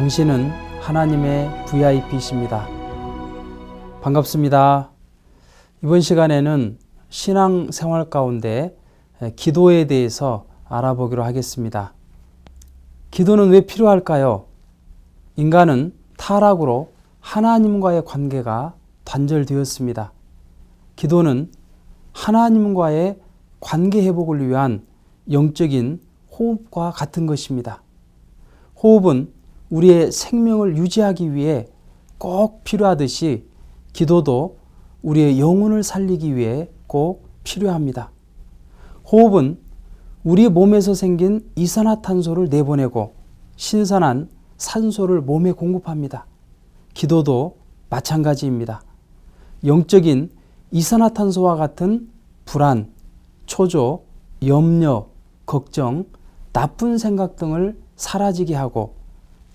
당신은 하나님의 VIP이십니다. 반갑습니다. 이번 시간에는 신앙생활 가운데 기도에 대해서 알아보기로 하겠습니다. 기도는 왜 필요할까요? 인간은 타락으로 하나님과의 관계가 단절되었습니다. 기도는 하나님과의 관계 회복을 위한 영적인 호흡과 같은 것입니다. 호흡은 우리의 생명을 유지하기 위해 꼭 필요하듯이 기도도 우리의 영혼을 살리기 위해 꼭 필요합니다. 호흡은 우리 몸에서 생긴 이산화탄소를 내보내고 신선한 산소를 몸에 공급합니다. 기도도 마찬가지입니다. 영적인 이산화탄소와 같은 불안, 초조, 염려, 걱정, 나쁜 생각 등을 사라지게 하고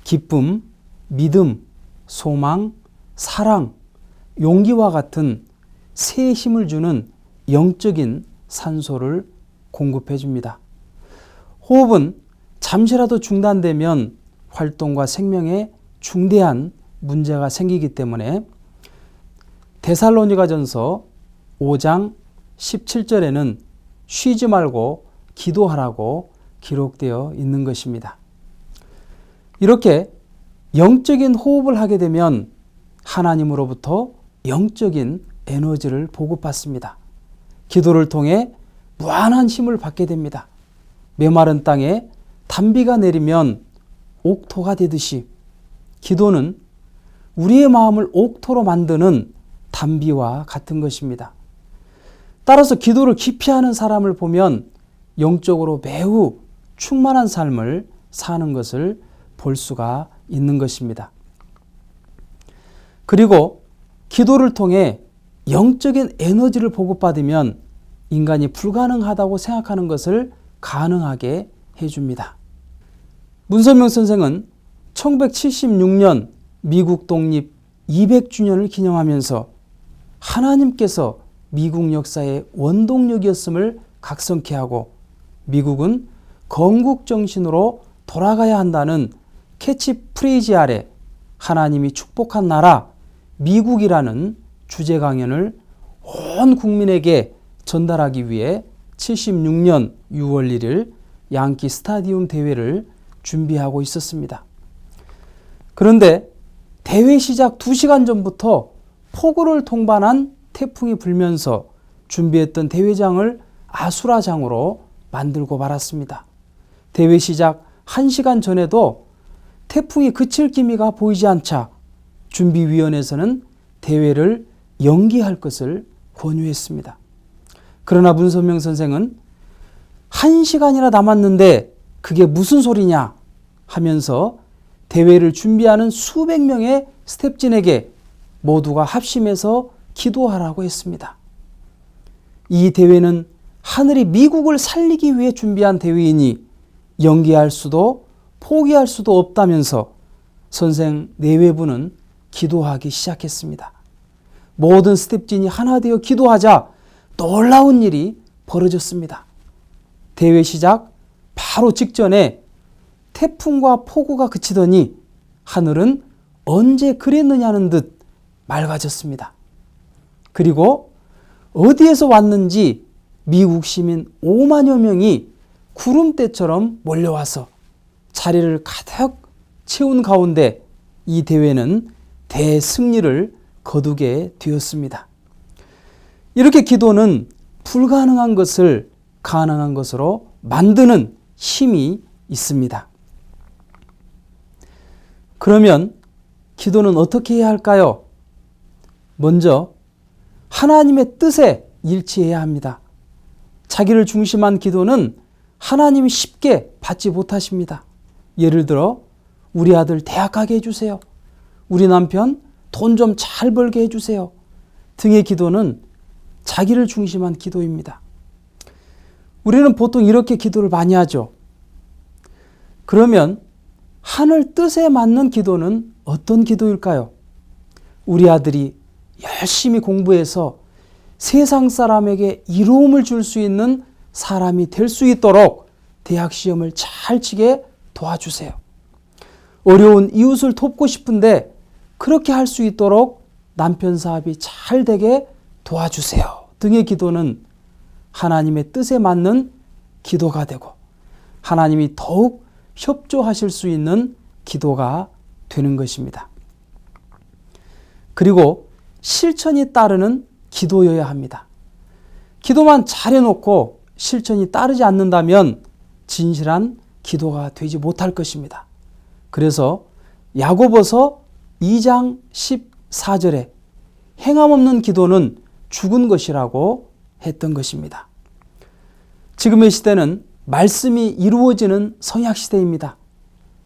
기쁨, 믿음, 소망, 사랑, 용기와 같은 새 힘을 주는 영적인 산소를 공급해 줍니다. 호흡은 잠시라도 중단되면 활동과 생명에 중대한 문제가 생기기 때문에 데살로니가전서 5장 17절에는 쉬지 말고 기도하라고 기록되어 있는 것입니다. 이렇게 영적인 호흡을 하게 되면 하나님으로부터 영적인 에너지를 보급받습니다. 기도를 통해 무한한 힘을 받게 됩니다. 메마른 땅에 단비가 내리면 옥토가 되듯이 기도는 우리의 마음을 옥토로 만드는 단비와 같은 것입니다. 따라서 기도를 깊이 하는 사람을 보면 영적으로 매우 충만한 삶을 사는 것을 볼 수가 있는 것입니다. 그리고 기도를 통해 영적인 에너지를 보급받으면 인간이 불가능하다고 생각하는 것을 가능하게 해줍니다. 문선명 선생은 1976년 미국 독립 200주년을 기념하면서 하나님께서 미국 역사의 원동력이었음을 각성케 하고 미국은 건국정신으로 돌아가야 한다는 캐치프레이즈 아래 하나님이 축복한 나라 미국이라는 주제 강연을 온 국민에게 전달하기 위해 76년 6월 1일 양키 스타디움 대회를 준비하고 있었습니다. 그런데 대회 시작 2시간 전부터 폭우를 동반한 태풍이 불면서 준비했던 대회장을 아수라장으로 만들고 말았습니다. 대회 시작 1시간 전에도 태풍이 그칠 기미가 보이지 않자 준비위원회에서는 대회를 연기할 것을 권유했습니다. 그러나 문선명 선생은 1시간이나 남았는데 그게 무슨 소리냐 하면서 대회를 준비하는 수백 명의 스태프진에게 모두가 합심해서 기도하라고 했습니다. 이 대회는 하늘이 미국을 살리기 위해 준비한 대회이니 연기할 수도 포기할 수도 없다면서 선생 내외부는 기도하기 시작했습니다. 모든 스태프진이 하나 되어 기도하자 놀라운 일이 벌어졌습니다. 대회 시작 바로 직전에 태풍과 폭우가 그치더니 하늘은 언제 그랬느냐는 듯 맑아졌습니다. 그리고 어디에서 왔는지 미국 시민 5만여 명이 구름대처럼 몰려와서 자리를 가득 채운 가운데 이 대회는 대승리를 거두게 되었습니다. 이렇게 기도는 불가능한 것을 가능한 것으로 만드는 힘이 있습니다. 그러면 기도는 어떻게 해야 할까요? 먼저 하나님의 뜻에 일치해야 합니다. 자기를 중심한 기도는 하나님이 쉽게 받지 못하십니다. 예를 들어 우리 아들 대학 가게 해주세요. 우리 남편 돈 좀 잘 벌게 해주세요. 등의 기도는 자기를 중심한 기도입니다. 우리는 보통 이렇게 기도를 많이 하죠. 그러면 하늘 뜻에 맞는 기도는 어떤 기도일까요? 우리 아들이 열심히 공부해서 세상 사람에게 이로움을 줄 수 있는 사람이 될 수 있도록 대학 시험을 잘 치게 도와주세요. 어려운 이웃을 돕고 싶은데 그렇게 할 수 있도록 남편 사업이 잘 되게 도와주세요 등의 기도는 하나님의 뜻에 맞는 기도가 되고 하나님이 더욱 협조하실 수 있는 기도가 되는 것입니다. 그리고 실천이 따르는 기도여야 합니다. 기도만 잘해놓고 실천이 따르지 않는다면 진실한 기도가 되지 못할 것입니다. 그래서 야고보서 2장 14절에 행함 없는 기도는 죽은 것이라고 했던 것입니다. 지금의 시대는 말씀이 이루어지는 성약시대입니다.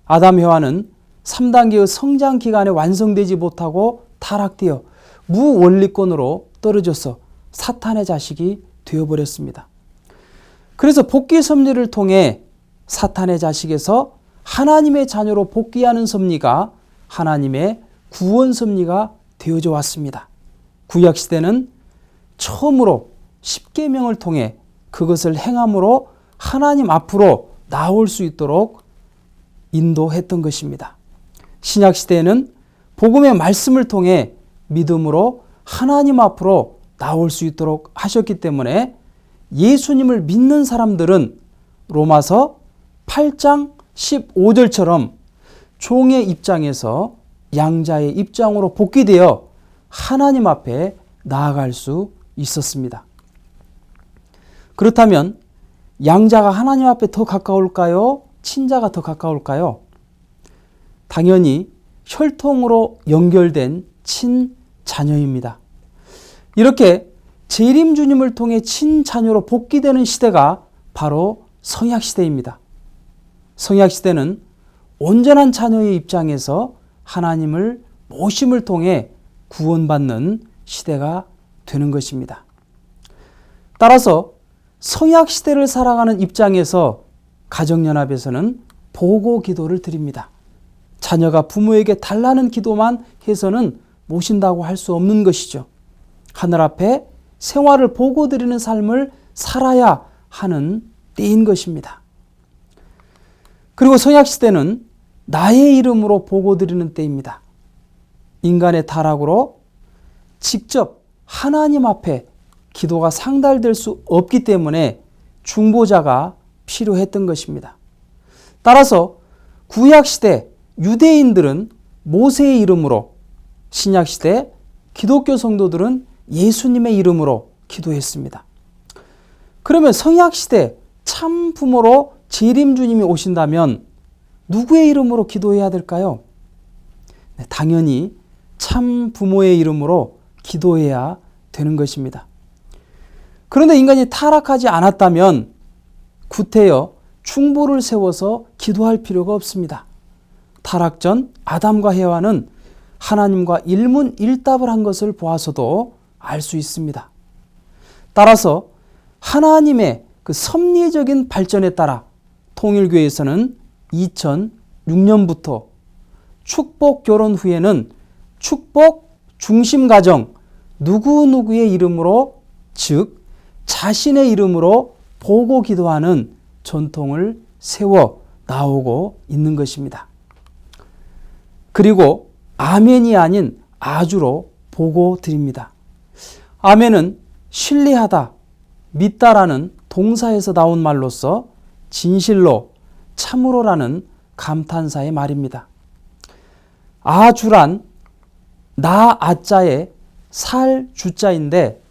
아담 해와는 3단계의 성장 기간에 완성되지 못하고 타락되어 무원리권으로 떨어져서 사탄의 자식이 되어버렸습니다. 그래서 복귀 섭리를 통해 사탄의 자식에서 하나님의 자녀로 복귀하는 섭리가 하나님의 구원 섭리가 되어져 왔습니다. 구약시대는 처음으로 십계명을 통해 그것을 행함으로 하나님 앞으로 나올 수 있도록 인도했던 것입니다. 신약시대에는 복음의 말씀을 통해 믿음으로 하나님 앞으로 나올 수 있도록 하셨기 때문에 예수님을 믿는 사람들은 로마서 8장 15절처럼 종의 입장에서 양자의 입장으로 복귀되어 하나님 앞에 나아갈 수 있었습니다. 그렇다면 양자가 하나님 앞에 더 가까울까요? 친자가 더 가까울까요? 당연히 혈통으로 연결된 친자녀입니다. 이렇게 재림 주님을 통해 친자녀로 복귀되는 시대가 바로 성약시대입니다. 성약시대는 온전한 자녀의 입장에서 하나님을 모심을 통해 구원받는 시대가 되는 것입니다. 따라서 성약시대를 살아가는 입장에서 가정연합에서는 보고 기도를 드립니다. 자녀가 부모에게 달라는 기도만 해서는 모신다고 할 수 없는 것이죠. 하늘 앞에 생활을 보고 드리는 삶을 살아야 하는 때인 것입니다. 그리고 성약시대는 나의 이름으로 보고 드리는 때입니다. 인간의 타락으로 직접 하나님 앞에 기도가 상달될 수 없기 때문에 중보자가 필요했던 것입니다. 따라서 구약시대 유대인들은 모세의 이름으로, 신약시대 기독교 성도들은 예수님의 이름으로 기도했습니다. 그러면 성약시대 참 부모로 재림 주님이 오신다면 누구의 이름으로 기도해야 될까요? 당연히 참 부모의 이름으로 기도해야 되는 것입니다. 그런데 인간이 타락하지 않았다면 구태여 중보를 세워서 기도할 필요가 없습니다. 타락 전 아담과 해와는 하나님과 일문일답을 한 것을 보아서도 알 수 있습니다. 따라서 하나님의 그 섭리적인 발전에 따라 통일교회에서는 2006년부터 축복 결혼 후에는 축복 중심 가정 누구누구의 이름으로, 즉 자신의 이름으로 보고 기도하는 전통을 세워 나오고 있는 것입니다. 그리고 아멘이 아닌 아주로 보고 드립니다. 아멘은 신뢰하다, 믿다라는 동사에서 나온 말로서 진실로, 참으로라는 감탄사의 말입니다. 아주란 나 아자의 살 주자인데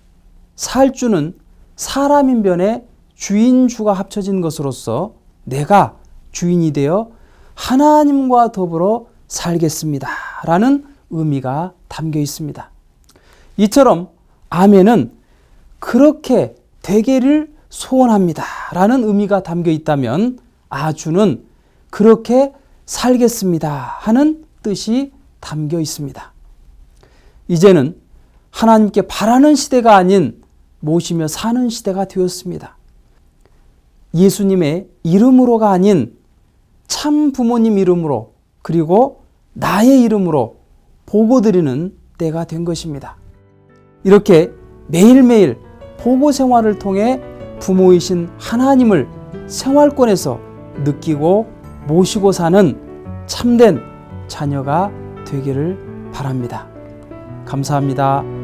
살주는 사람인 변에 주인주가 합쳐진 것으로서 내가 주인이 되어 하나님과 더불어 살겠습니다 라는 의미가 담겨 있습니다. 이처럼 아멘은 그렇게 되기를 소원합니다 라는 의미가 담겨 있다면 아주는 그렇게 살겠습니다 하는 뜻이 담겨 있습니다. 이제는 하나님께 바라는 시대가 아닌 모시며 사는 시대가 되었습니다. 예수님의 이름으로가 아닌 참 부모님 이름으로 그리고 나의 이름으로 보고 드리는 때가 된 것입니다. 이렇게 매일매일 보고 생활을 통해 부모이신 하나님을 생활권에서 느끼고 모시고 사는 참된 자녀가 되기를 바랍니다. 감사합니다.